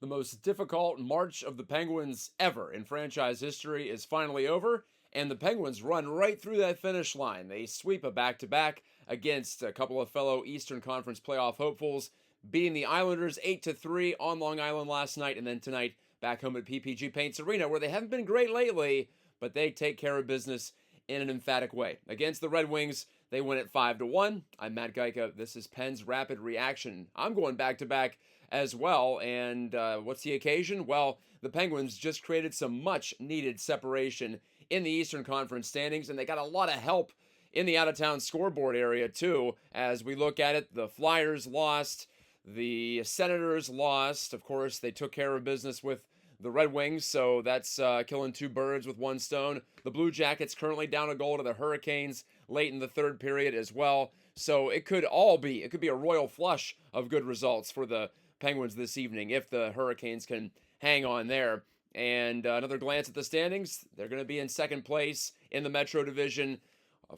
The most difficult March of the Penguins ever in franchise history is finally over, and the Penguins run right through that finish line. They sweep a back-to-back against a couple of fellow Eastern Conference playoff hopefuls, beating the Islanders 8-3 on Long Island last night, and then tonight back home at PPG Paints Arena, where they haven't been great lately, but they take care of business in an emphatic way. Against the Red Wings, they win at 5-1. I'm Matt Geica. This is Penn's Rapid Reaction. I'm going back-to-back as well. And what's the occasion? Well, the Penguins just created some much-needed separation in the Eastern Conference standings, and they got a lot of help in the out-of-town scoreboard area, too. As we look at it, the Flyers lost, the Senators lost. Of course, they took care of business with the Red Wings, so that's killing two birds with one stone. The Blue Jackets currently down a goal to the Hurricanes late in the third period as well. So it could be a royal flush of good results for the Penguins this evening if the Hurricanes can hang on there. And another glance at the standings, they're going to be in second place in the Metro Division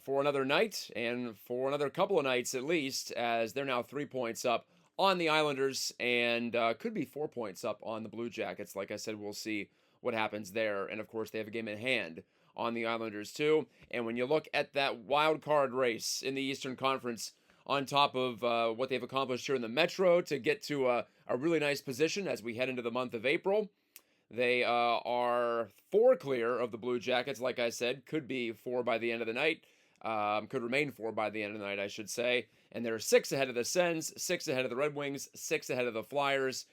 for another night and for another couple of nights at least, as they're now 3 points up on the Islanders and could be 4 points up on the Blue Jackets. Like I said, we'll see what happens there. And of course, they have a game in hand on the Islanders too. And when you look at that wild card race in the Eastern Conference, on top of what they've accomplished here in the Metro to get to a really nice position as we head into the month of April. They are 4 clear of the Blue Jackets, like I said. Could be 4 by the end of the night. Could remain 4 by the end of the night, I should say. And they're 6 ahead of the Sens, 6 ahead of the Red Wings, 6 ahead of the Flyers,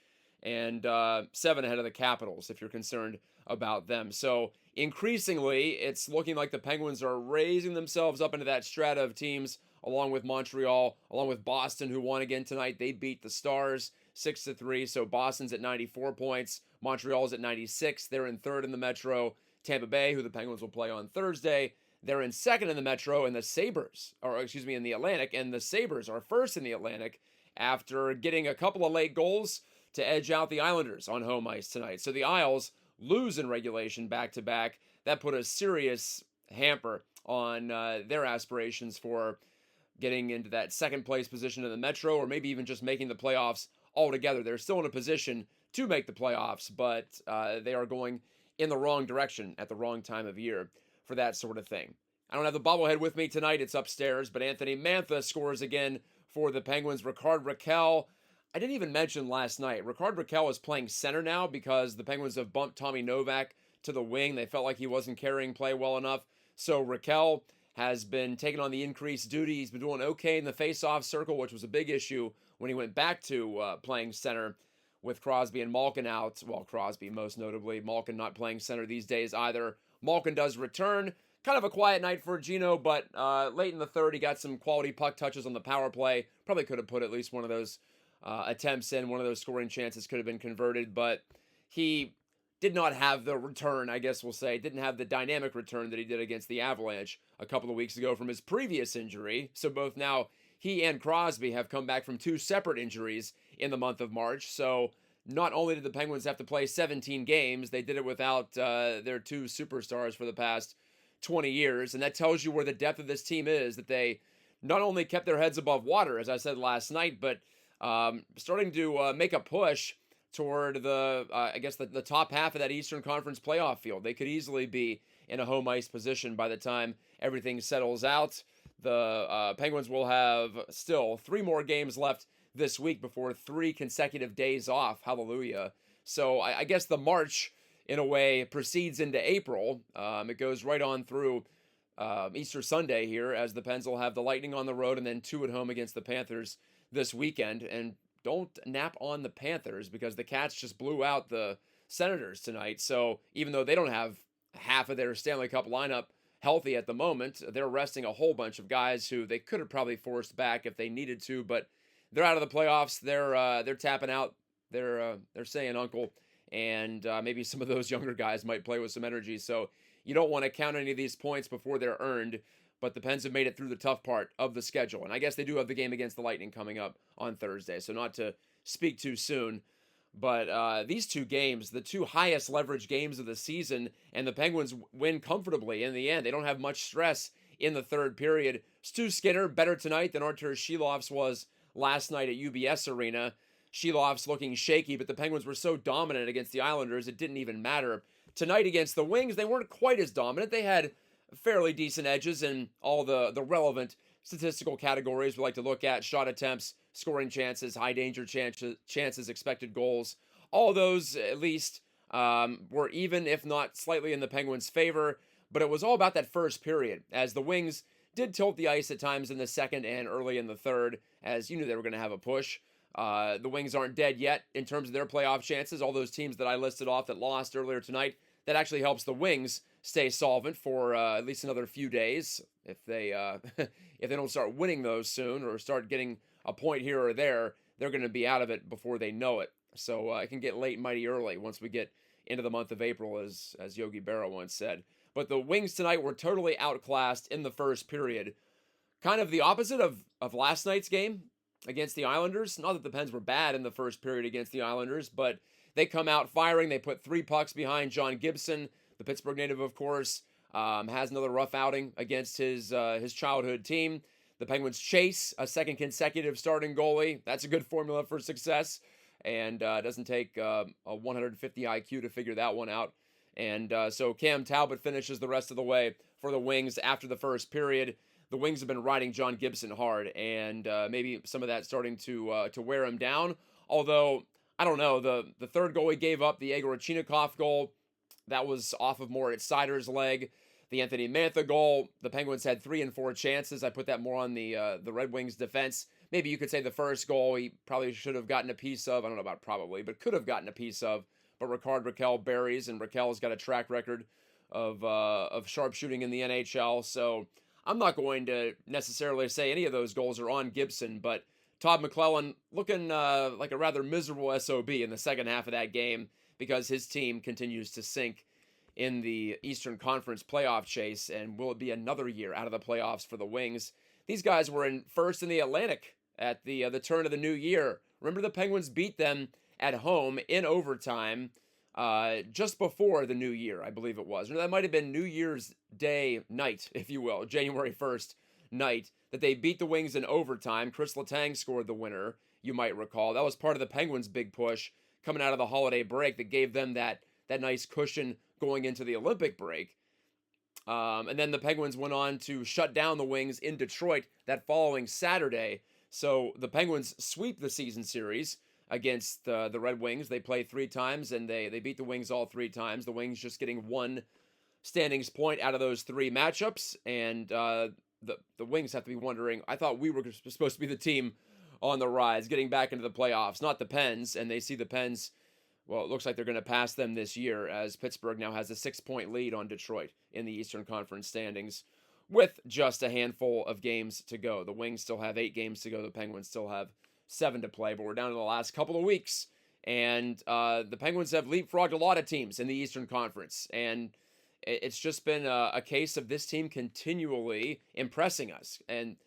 and 7 ahead of the Capitals, if you're concerned about them. So increasingly, it's looking like the Penguins are raising themselves up into that strata of teams, along with Montreal, along with Boston, who won again tonight. They beat the Stars 6-3, so Boston's at 94 points. Montreal's at 96. They're in third in the Metro. Tampa Bay, who the Penguins will play on Thursday, they're in second in the Metro, and the Sabres, in the Atlantic, and the Sabres are first in the Atlantic after getting a couple of late goals to edge out the Islanders on home ice tonight. So the Isles lose in regulation back-to-back. That put a serious hamper on their aspirations for getting into that second place position in the Metro, or maybe even just making the playoffs altogether. They're still in a position to make the playoffs, but they are going in the wrong direction at the wrong time of year for that sort of thing. I don't have the bobblehead with me tonight. It's upstairs, but Anthony Mantha scores again for the Penguins. Rickard Rakell, I didn't even mention last night. Rickard Rakell is playing center now because the Penguins have bumped Tommy Novak to the wing. They felt like he wasn't carrying play well enough. So Rakell has been taking on the increased duty. He's been doing okay in the face-off circle, which was a big issue when he went back to playing center with Crosby and Malkin out. Well, Crosby most notably. Malkin not playing center these days either. Malkin does return. Kind of a quiet night for Gino, but late in the third, he got some quality puck touches on the power play. Probably could have put at least one of those attempts in. One of those scoring chances could have been converted, but he did not have the return, I guess we'll say. Didn't have the dynamic return that he did against the Avalanche a couple of weeks ago from his previous injury. So both now he and Crosby have come back from 2 separate injuries in the month of March. So not only did the Penguins have to play 17 games, they did it without their 2 superstars for the past 20 years. And that tells you where the depth of this team is, that they not only kept their heads above water, as I said last night, but starting to make a push toward the top half of that Eastern Conference playoff field. They could easily be in a home ice position by the time everything settles out. The Penguins will have still 3 more games left this week before 3 consecutive days off. Hallelujah. So I guess the March, in a way, proceeds into April. It goes right on through Easter Sunday here, as the Pens will have the Lightning on the road and then 2 at home against the Panthers this weekend. And don't nap on the Panthers, because the Cats just blew out the Senators tonight. So even though they don't have half of their Stanley Cup lineup healthy at the moment, they're resting a whole bunch of guys who they could have probably forced back if they needed to, but they're out of the playoffs. They're tapping out. They're saying uncle, and maybe some of those younger guys might play with some energy. So you don't want to count any of these points before they're earned. But the Pens have made it through the tough part of the schedule. And I guess they do have the game against the Lightning coming up on Thursday, so not to speak too soon. But these 2 games, the 2 highest leverage games of the season, and the Penguins win comfortably in the end. They don't have much stress in the third period. Stuart Skinner better tonight than Artur Shilov's was last night at UBS Arena. Sheloff's looking shaky, but the Penguins were so dominant against the Islanders, it didn't even matter. Tonight against the Wings, they weren't quite as dominant. They had fairly decent edges in all the relevant statistical categories we like to look at: shot attempts, scoring chances, high danger chances, expected goals. All those, at least, were even, if not slightly in the Penguins' favor. But it was all about that first period, as the Wings did tilt the ice at times in the second and early in the third, as you knew they were going to have a push. The Wings aren't dead yet in terms of their playoff chances. All those teams that I listed off that lost earlier tonight, that actually helps the Wings stay solvent for at least another few days. If they if they don't start winning those soon or start getting a point here or there, they're going to be out of it before they know it. So it can get late mighty early once we get into the month of April, as Yogi Berra once said. But the Wings tonight were totally outclassed in the first period. Kind of the opposite of last night's game against the Islanders. Not that the Pens were bad in the first period against the Islanders, but they come out firing. They put 3 pucks behind John Gibson, the Pittsburgh native, of course. Has another rough outing against his childhood team. The Penguins chase a second consecutive starting goalie. That's a good formula for success, and doesn't take a 150 IQ to figure that one out. And so Cam Talbot finishes the rest of the way for the Wings after the first period. The Wings have been riding John Gibson hard, and maybe some of that starting to wear him down. Although, I don't know, the third goal he gave up, the Yegor Chinikov goal, that was off of Moritz Seider's leg. The Anthony Mantha goal, the Penguins had 3 and 4 chances. I put that more on the Red Wings defense. Maybe you could say the first goal he probably should have gotten a piece of. I don't know about probably, but could have gotten a piece of. But Ricard Raquel buries, and Raquel's got a track record of sharpshooting in the NHL. So I'm not going to necessarily say any of those goals are on Gibson, but Todd McClellan looking like a rather miserable SOB in the second half of that game because his team continues to sink in the Eastern Conference playoff chase. And will it be another year out of the playoffs for the Wings? These guys were in first in the Atlantic at the turn of the new year. Remember, the Penguins beat them at home in overtime just before the new year, I believe it was. Or that might have been New Year's Day night, if you will, January 1st night, that they beat the Wings in overtime. Chris Letang scored the winner, you might recall. That was part of the Penguins' big push coming out of the holiday break that gave them that nice cushion going into the Olympic break. And then the Penguins went on to shut down the Wings in Detroit that following Saturday. So the Penguins sweep the season series against the Red Wings. They play 3 times, and they beat the Wings all 3 times. The Wings just getting 1 standings point out of those 3 matchups. And the Wings have to be wondering, I thought we were supposed to be the team on the rise, getting back into the playoffs, not the Pens. And they see the Pens, well, it looks like they're going to pass them this year, as Pittsburgh now has a 6-point lead on Detroit in the Eastern Conference standings with just a handful of games to go. The Wings still have 8 games to go. The Penguins still have 7 to play, but we're down to the last couple of weeks. And the Penguins have leapfrogged a lot of teams in the Eastern Conference. And it's just been a case of this team continually impressing us. And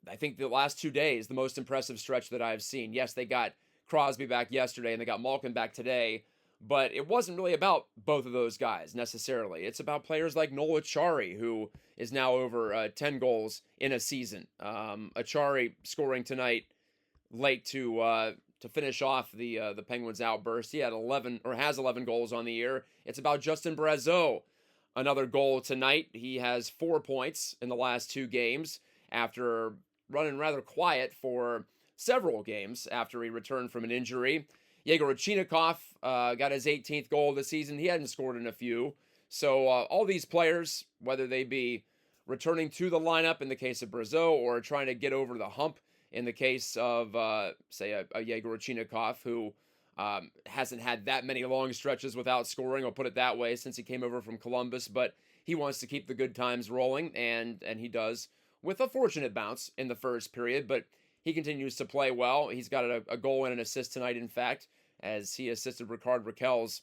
I think the last 2 days, the most impressive stretch that I've seen. Yes, they got Crosby back yesterday, and they got Malkin back today, but it wasn't really about both of those guys necessarily. It's about players like Noel Acciari, who is now over 10 goals in a season. Acciari scoring tonight late to finish off the Penguins' outburst. He had 11 or has 11 goals on the year. It's about Justin Brazeau, another goal tonight. He has 4 points in the last 2 games after running rather quiet for several games after he returned from an injury. Yegor Chinikov got his 18th goal this season. He hadn't scored in a few. So all these players, whether they be returning to the lineup in the case of Brazeau or trying to get over the hump in the case of, say, a Yegor Chinikov, who hasn't had that many long stretches without scoring, I'll put it that way, since he came over from Columbus, but he wants to keep the good times rolling, and he does, with a fortunate bounce in the first period, but he continues to play well. He's got a goal and an assist tonight, in fact, as he assisted Ricard Raquel's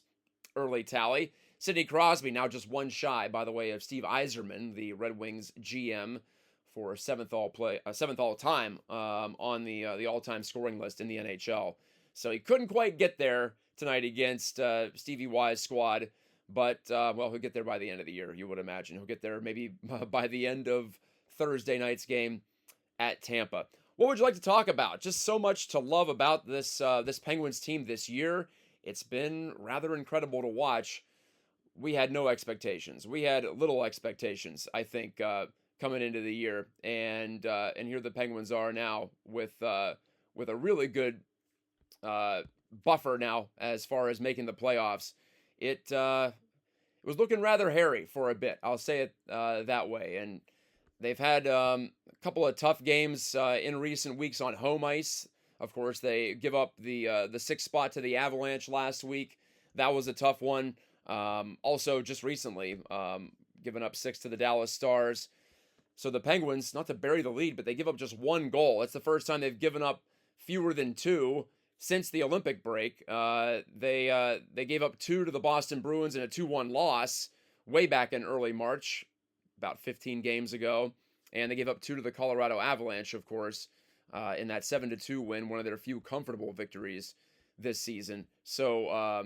early tally. Sidney Crosby now just 1 shy, by the way, of Steve Yzerman, the Red Wings GM, for 7th all-time on the all-time scoring list in the NHL. So he couldn't quite get there tonight against Stevie Y's squad, but, well, he'll get there by the end of the year, you would imagine. He'll get there maybe by the end of Thursday night's game at Tampa. What would you like to talk about? Just so much to love about this Penguins team this year. It's been rather incredible to watch. We had no expectations. We had little expectations, I think, coming into the year, and here the Penguins are now with a really good uh, buffer now as far as making the playoffs. It was looking rather hairy for a bit. I'll say it that way, and they've had a couple of tough games in recent weeks on home ice. Of course, they give up the sixth spot to the Avalanche last week. That was a tough one. Also, just recently, giving up 6 to the Dallas Stars. So the Penguins, not to bury the lead, but they give up just 1 goal. It's the first time they've given up fewer than 2 since the Olympic break. They gave up 2 to the Boston Bruins in a 2-1 loss way back in early March, about 15 games ago. And they gave up 2 to the Colorado Avalanche, of course, in that 7-2 win, one of their few comfortable victories this season. So,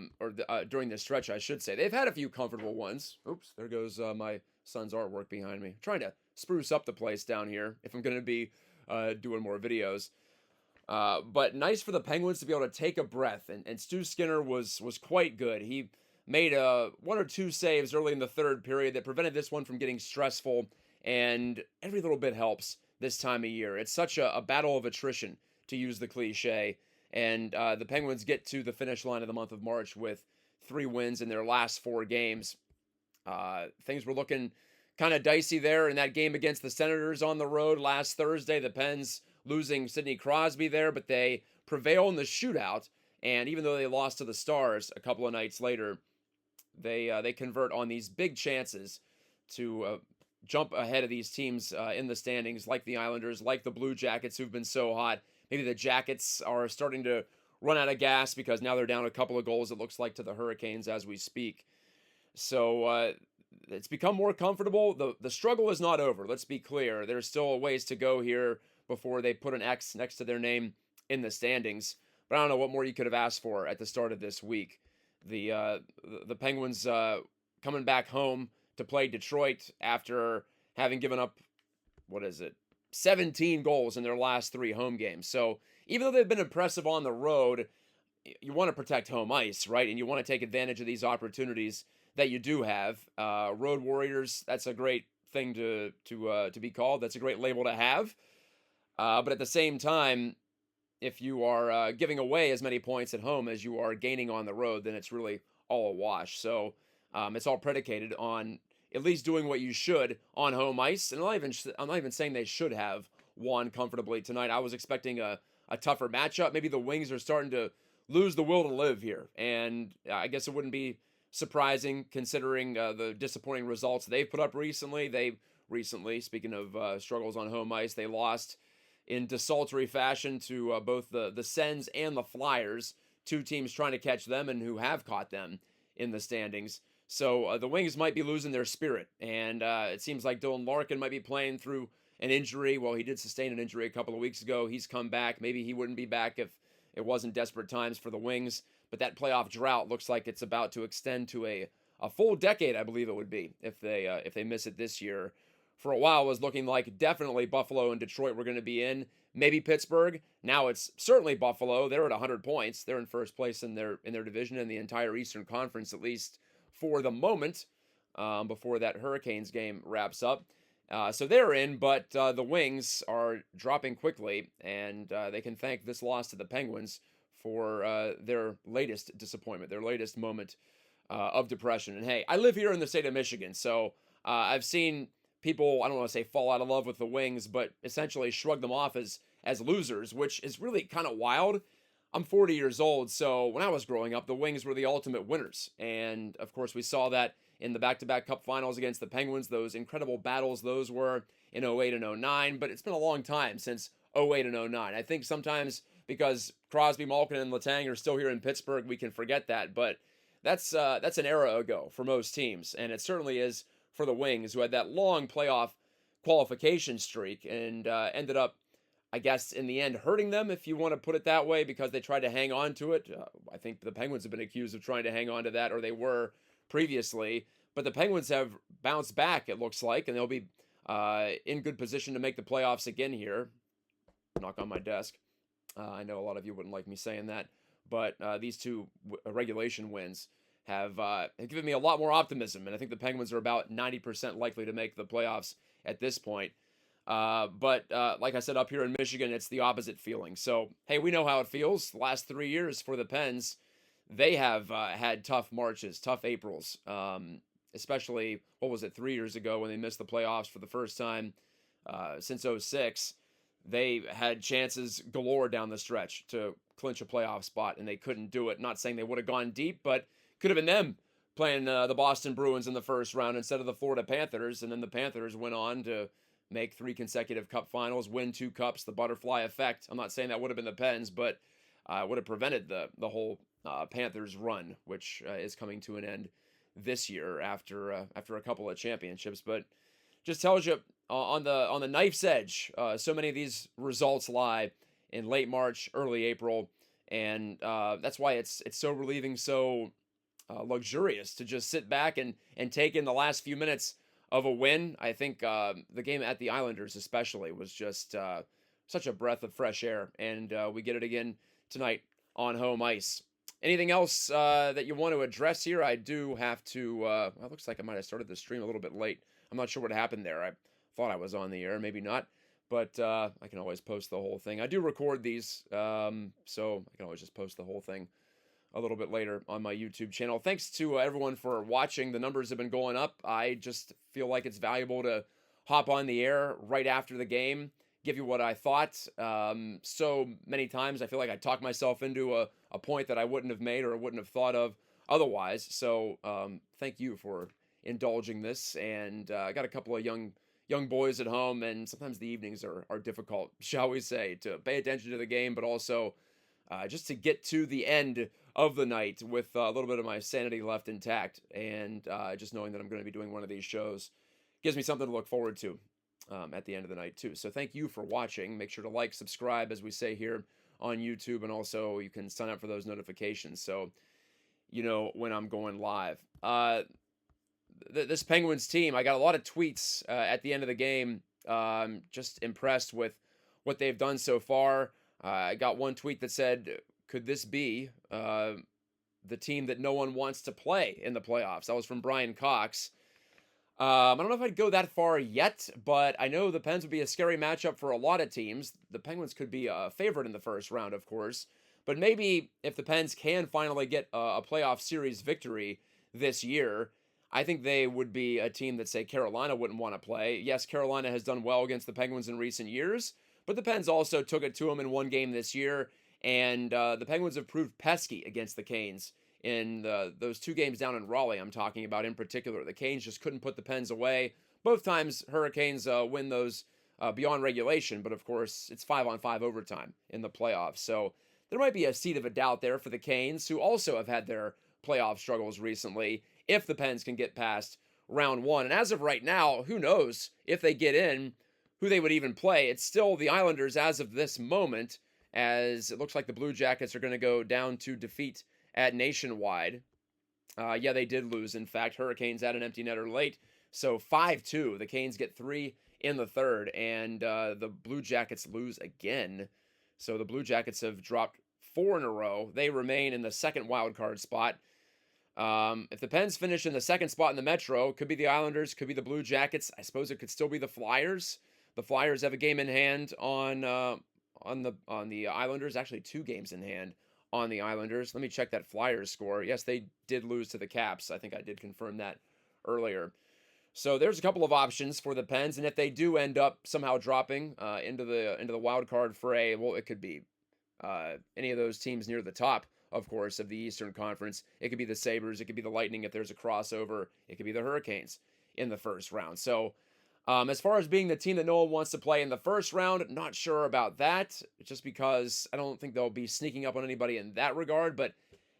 during this stretch, I should say. They've had a few comfortable ones. Oops, there goes my son's artwork behind me. I'm trying to spruce up the place down here if I'm going to be doing more videos. But nice for the Penguins to be able to take a breath. And Stu Skinner was quite good. He made 1 or 2 saves early in the third period that prevented this one from getting stressful. And every little bit helps this time of year. It's such a battle of attrition, to use the cliche. And the Penguins get to the finish line of the month of March with 3 wins in their last 4 games. Things were looking kind of dicey there in that game against the Senators on the road last Thursday. The Pens losing Sidney Crosby there, but they prevail in the shootout. And even though they lost to the Stars a couple of nights later, they convert on these big chances to jump ahead of these teams in the standings, like the Islanders, like the Blue Jackets, who've been so hot. Maybe the Jackets are starting to run out of gas because now they're down a couple of goals, it looks like, to the Hurricanes as we speak. So it's become more comfortable. The struggle is not over, let's be clear. There's still a ways to go here before they put an X next to their name in the standings. But I don't know what more you could have asked for at the start of this week. The Penguins coming back home to play Detroit after having given up, 17 goals in their last 3 home games. So even though they've been impressive on the road, you want to protect home ice, right? And you want to take advantage of these opportunities that you do have. Road Warriors, that's a great thing to be called. That's a great label to have. But at the same time, if you are giving away as many points at home as you are gaining on the road, then it's really all a wash. So it's all predicated on at least doing what you should on home ice. And I'm not even saying they should have won comfortably tonight. I was expecting a tougher matchup. Maybe the Wings are starting to lose the will to live here. And I guess it wouldn't be surprising considering the disappointing results they've put up recently. Speaking of struggles on home ice, they lost in desultory fashion to both the Sens and the Flyers, 2 teams trying to catch them and who have caught them in the standings. So the Wings might be losing their spirit, and it seems like Dylan Larkin might be playing through an injury. Well, he did sustain an injury a couple of weeks ago. He's come back. Maybe he wouldn't be back if it wasn't desperate times for the Wings, but that playoff drought looks like it's about to extend to a full decade, I believe it would be, if they miss it this year. For a while, it was looking like definitely Buffalo and Detroit were going to be in. Maybe Pittsburgh. Now it's certainly Buffalo. They're at 100 points. They're in first place in their division in the entire Eastern Conference, at least for the moment, before that Hurricanes game wraps up. So they're in, but the Wings are dropping quickly, and they can thank this loss to the Penguins for their latest disappointment, their latest moment of depression. And hey, I live here in the state of Michigan, so I've seen people, I don't want to say fall out of love with the Wings, but essentially shrug them off as losers, which is really kind of wild. I'm 40 years old, so when I was growing up, the Wings were the ultimate winners. And, of course, we saw that in the back-to-back Cup finals against the Penguins, those incredible battles those were in 08 and 09, but it's been a long time since 08 and 09. I think sometimes because Crosby, Malkin, and Letang are still here in Pittsburgh, we can forget that, but that's an era ago for most teams, and it certainly is for the Wings, who had that long playoff qualification streak and ended up, I guess, in the end, hurting them, if you want to put it that way, because they tried to hang on to it. I think the Penguins have been accused of trying to hang on to that, or they were previously. But the Penguins have bounced back, it looks like, and they'll be in good position to make the playoffs again here. knock on my desk. I know a lot of you wouldn't like me saying that, but these two regulation wins have given me a lot more optimism, and I think the Penguins are about 90% likely to make the playoffs at this point. But like I said, up here in Michigan, it's the opposite feeling. So, hey, we know how it feels. The last 3 years for the Pens, they have had tough Marches, tough Aprils, especially, what was it, 3 years ago when they missed the playoffs for the first time since '06. They had chances galore down the stretch to clinch a playoff spot, and they couldn't do it. Not saying they would have gone deep, but could have been them playing the Boston Bruins in the first round instead of the Florida Panthers, and then the Panthers went on to make 3 consecutive cup finals, win 2 cups, the butterfly effect. I'm not saying that would have been the Pens, but would have prevented the whole Panthers run, which is coming to an end this year after a couple of championships. But just tells you on the knife's edge, so many of these results lie in late March, early April, and that's why it's so relieving, so luxurious to just sit back and take in the last few minutes of a win. I think the game at the Islanders especially was just such a breath of fresh air, and we get it again tonight on home ice. Anything else that you want to address here? I do have to, well, it looks like I might have started the stream a little bit late. I'm not sure what happened there. I thought I was on the air, maybe not, but I can always post the whole thing. I do record these, so I can always just post the whole thing a little bit later on my YouTube channel. Thanks to everyone for watching. The numbers have been going up. I just feel like it's valuable to hop on the air right after the game, give you what I thought. So many times I feel like I talk myself into a point that I wouldn't have made or wouldn't have thought of otherwise. So thank you for indulging this. And I got a couple of young boys at home, and sometimes the evenings are difficult, shall we say, to pay attention to the game, but also just to get to the end of the night with a little bit of my sanity left intact, and just knowing that I'm going to be doing one of these shows gives me something to look forward to at the end of the night too. So thank you for watching. Make sure to like, subscribe, as we say here on YouTube, and also you can sign up for those notifications so you know when I'm going live. This Penguins team, I got a lot of tweets at the end of the game. Just impressed with what they've done so far. I got one tweet that said, could this be the team that no one wants to play in the playoffs? That was from Brian Cox. I don't know if I'd go that far yet, but I know the Pens would be a scary matchup for a lot of teams. The Penguins could be a favorite in the first round, of course. But maybe if the Pens can finally get a playoff series victory this year, I think they would be a team that, say, Carolina wouldn't want to play. Yes, Carolina has done well against the Penguins in recent years, but the Pens also took it to them in one game this year, and the Penguins have proved pesky against the Canes in those 2 games down in Raleigh I'm talking about in particular. The Canes just couldn't put the Pens away. Both times Hurricanes win those beyond regulation, but of course it's 5-on-5 overtime in the playoffs. So there might be a seed of a doubt there for the Canes, who also have had their playoff struggles recently, if the Pens can get past round 1. And as of right now, who knows if they get in, who they would even play. It's still the Islanders as of this moment, as it looks like the Blue Jackets are going to go down to defeat at Nationwide. Yeah, they did lose. In fact, Hurricanes had an empty netter late, so 5-2. The Canes get 3 in the third, and the Blue Jackets lose again. So the Blue Jackets have dropped 4 in a row. They remain in the second wild card spot. If the Pens finish in the second spot in the Metro, could be the Islanders, could be the Blue Jackets. I suppose it could still be the Flyers. The Flyers have a game in hand on the Islanders. Actually, 2 games in hand on the Islanders. Let me check that Flyers score. Yes, they did lose to the Caps. I think I did confirm that earlier. So there's a couple of options for the Pens, and if they do end up somehow dropping into the wild card fray, well, it could be any of those teams near the top, of course, of the Eastern Conference. It could be the Sabres. It could be the Lightning if there's a crossover. It could be the Hurricanes in the first round. So as far as being the team that no one wants to play in the first round, not sure about that, just because I don't think they'll be sneaking up on anybody in that regard. But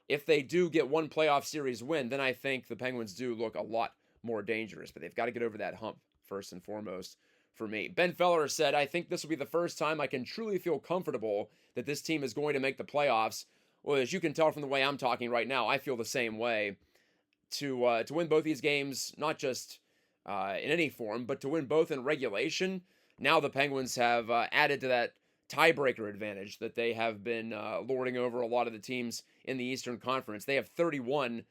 if they do get one playoff series win, then I think the Penguins do look a lot more dangerous. But they've got to get over that hump first and foremost for me. Ben Feller said, I think this will be the first time I can truly feel comfortable that this team is going to make the playoffs. Well, as you can tell from the way I'm talking right now, I feel the same way. To win both these games, not just in any form, but to win both in regulation. Now the Penguins have added to that tiebreaker advantage that they have been lording over a lot of the teams in the Eastern Conference. They have 31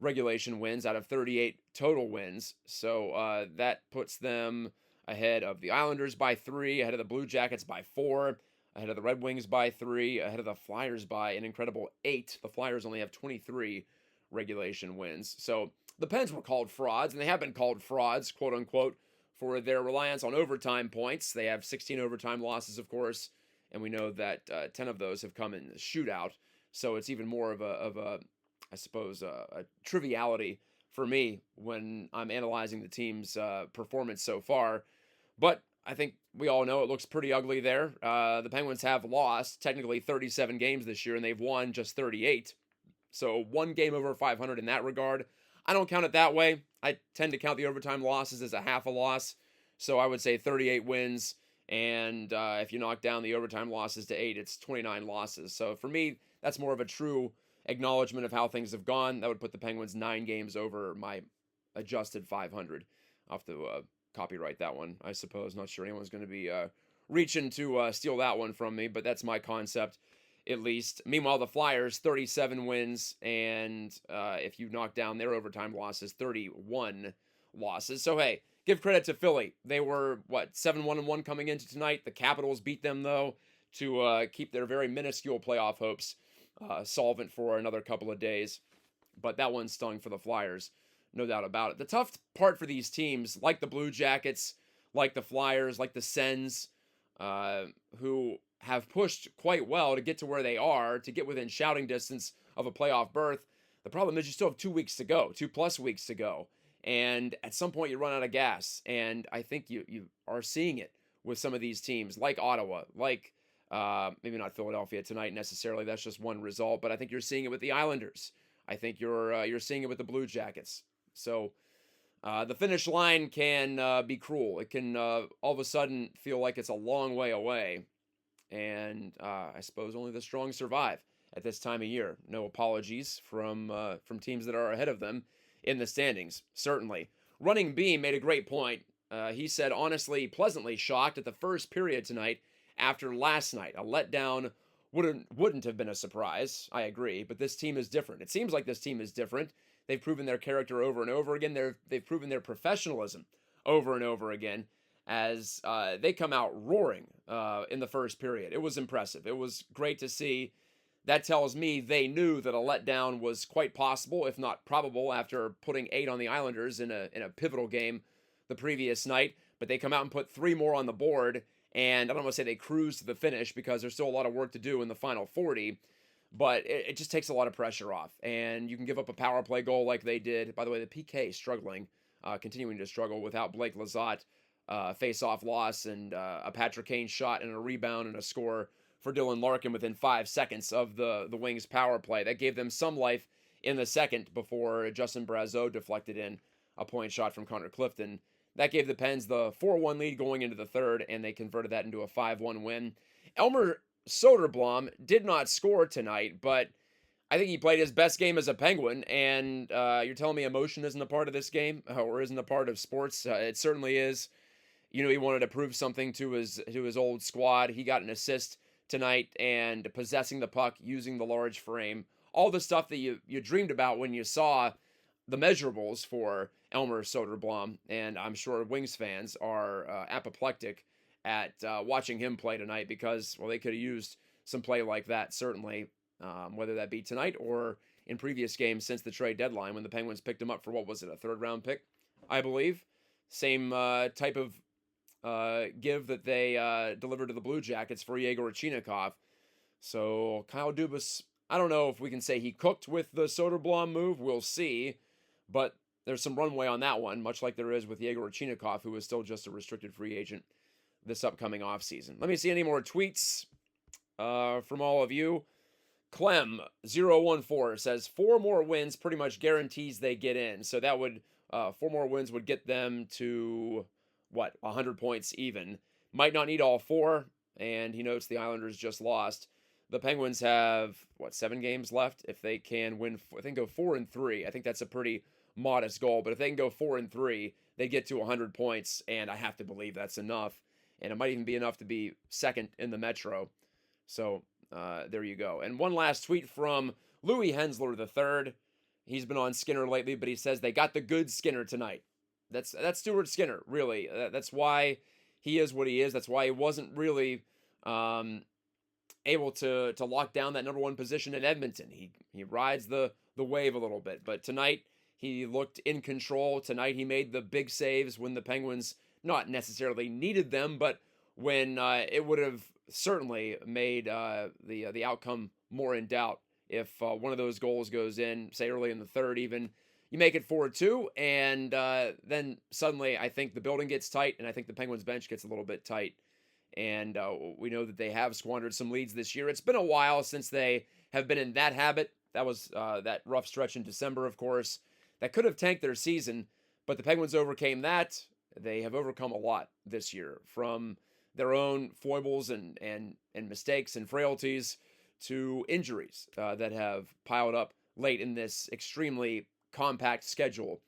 regulation wins out of 38 total wins. So that puts them ahead of the Islanders by 3, ahead of the Blue Jackets by 4, ahead of the Red Wings by 3, ahead of the Flyers by an incredible 8. The Flyers only have 23 regulation wins. So the Pens were called frauds, and they have been called frauds, quote unquote, for their reliance on overtime points. They have 16 overtime losses, of course, and we know that 10 of those have come in the shootout. So it's even more of a I suppose, a triviality for me when I'm analyzing the team's performance so far. But I think we all know it looks pretty ugly there. The Penguins have lost technically 37 games this year, and they've won just 38. So one game over 500 in that regard. I don't count it that way. I tend to count the overtime losses as a half a loss. So I would say 38 wins. And if you knock down the overtime losses to 8, it's 29 losses. So for me, that's more of a true acknowledgement of how things have gone. That would put the Penguins 9 games over my adjusted 500. I'll have to copyright that one, I suppose. Not sure anyone's going to be reaching to steal that one from me, but that's my concept, at least. Meanwhile, the Flyers, 37 wins, and if you knock down their overtime losses, 31 losses. So, hey, give credit to Philly. They were, 7-1-1 coming into tonight. The Capitals beat them, though, to keep their very minuscule playoff hopes solvent for another couple of days. But that one stung for the Flyers, no doubt about it. The tough part for these teams, like the Blue Jackets, like the Flyers, like the Sens, who have pushed quite well to get to where they are, to get within shouting distance of a playoff berth. The problem is you still have 2 weeks to go, 2+ weeks to go. And at some point you run out of gas. And I think you are seeing it with some of these teams, like Ottawa, like maybe not Philadelphia tonight necessarily. That's just one result. But I think you're seeing it with the Islanders. I think you're seeing it with the Blue Jackets. So the finish line can be cruel. It can all of a sudden feel like it's a long way away. And I suppose only the strong survive at this time of year. No apologies from teams that are ahead of them in the standings, certainly. Running Beam made a great point. He said, honestly, pleasantly shocked at the first period tonight after last night. A letdown wouldn't have been a surprise. I agree, but this team is different. It seems like this team is different. They've proven their character over and over again. They've proven their professionalism over and over again as they come out roaring in the first period. It was impressive. It was great to see. That tells me they knew that a letdown was quite possible, if not probable, after putting 8 on the Islanders in a pivotal game the previous night. But they come out and put 3 more on the board, and I don't want to say they cruised to the finish because there's still a lot of work to do in the final 40, but it just takes a lot of pressure off. And you can give up a power play goal like they did. By the way, the PK struggling, continuing to struggle without Blake Lizotte. Face-off loss and a Patrick Kane shot and a rebound and a score for Dylan Larkin within 5 seconds of the Wings power play. That gave them some life in the second before Justin Brazeau deflected in a point shot from Connor Clifton. That gave the Pens the 4-1 lead going into the third, and they converted that into a 5-1 win. Elmer Soderblom did not score tonight, but I think he played his best game as a Penguin, and you're telling me emotion isn't a part of this game, or isn't a part of sports? It certainly is. You know, he wanted to prove something to his old squad. He got an assist tonight, and possessing the puck, using the large frame, all the stuff that you dreamed about when you saw the measurables for Elmer Soderblom. And I'm sure Wings fans are apoplectic at watching him play tonight because, well, they could have used some play like that, certainly, whether that be tonight or in previous games since the trade deadline when the Penguins picked him up for, what was it, a third-round pick, I believe. Same type of give that they delivered to the Blue Jackets for Yegor Chinikov. So Kyle Dubas, I don't know if we can say he cooked with the Soderblom move. We'll see. But there's some runway on that one, much like there is with Yegor Chinikov, who is still just a restricted free agent this upcoming offseason. Let me see any more tweets from all of you. Clem014 says 4 more wins pretty much guarantees they get in. So that would 4 more wins would get them to 100 points even. Might not need all 4, and he notes the Islanders just lost. The Penguins have 7 games left. If they can win, I think go 4-3. I think that's a pretty modest goal, but if they can go 4-3, they get to 100 points, and I have to believe that's enough. and it might even be enough to be second in the Metro. So there you go. And one last tweet from Louis Hensler III. He's been on Skinner lately, but he says they got the good Skinner tonight. That's Stuart Skinner, really. That's why he is what he is. That's why he wasn't really able to lock down that number one position in Edmonton. He rides the wave a little bit, but tonight he looked in control. Tonight he made the big saves when the Penguins not necessarily needed them, but when it would have certainly made the outcome more in doubt if one of those goals goes in, say early in the third, even. You make it 4-2, and then suddenly I think the building gets tight, and I think the Penguins bench gets a little bit tight. And we know that they have squandered some leads this year. It's been a while since they have been in that habit. That was that rough stretch in December, of course. That could have tanked their season, but the Penguins overcame that. They have overcome a lot this year, from their own foibles and mistakes and frailties to injuries that have piled up late in this extremely compact schedule.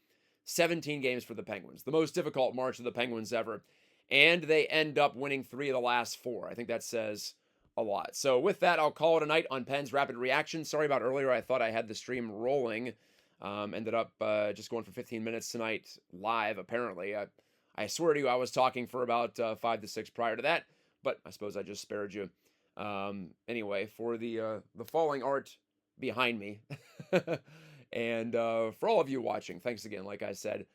17 games for the Penguins, the most difficult march of the Penguins ever. And they end up winning 3 of the last 4. I think that says a lot. So with that, I'll call it a night on Penn's Rapid Reaction. Sorry about earlier. I thought I had the stream rolling. Ended up just going for 15 minutes tonight live, apparently. I swear to you, I was talking for about 5 to 6 prior to that, but I suppose I just spared you. Anyway, for the falling art behind me, and for all of you watching, thanks again, like I said.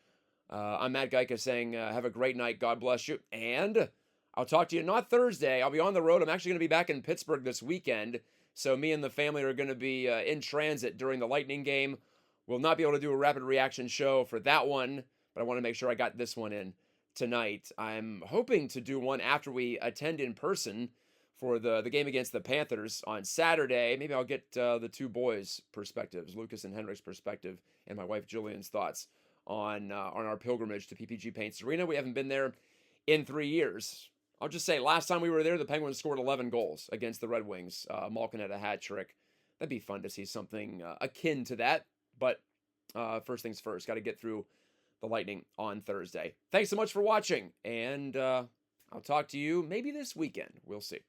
I'm Matt Geica saying, have a great night. God bless you. And I'll talk to you not Thursday. I'll be on the road. I'm actually going to be back in Pittsburgh this weekend. So me and the family are going to be in transit during the Lightning game. We'll not be able to do a rapid reaction show for that one, but I want to make sure I got this one in tonight. I'm hoping to do one after we attend in person for the game against the Panthers on Saturday. Maybe I'll get the two boys' perspectives, Lucas and Henrik's perspective, and my wife Julian's thoughts on our pilgrimage to PPG Paints Arena. We haven't been there in 3 years. I'll just say, last time we were there, the Penguins scored 11 goals against the Red Wings. Malkin had a hat trick. That'd be fun to see something akin to that. But first things first, got to get through the Lightning on Thursday. Thanks so much for watching, and I'll talk to you maybe this weekend. We'll see.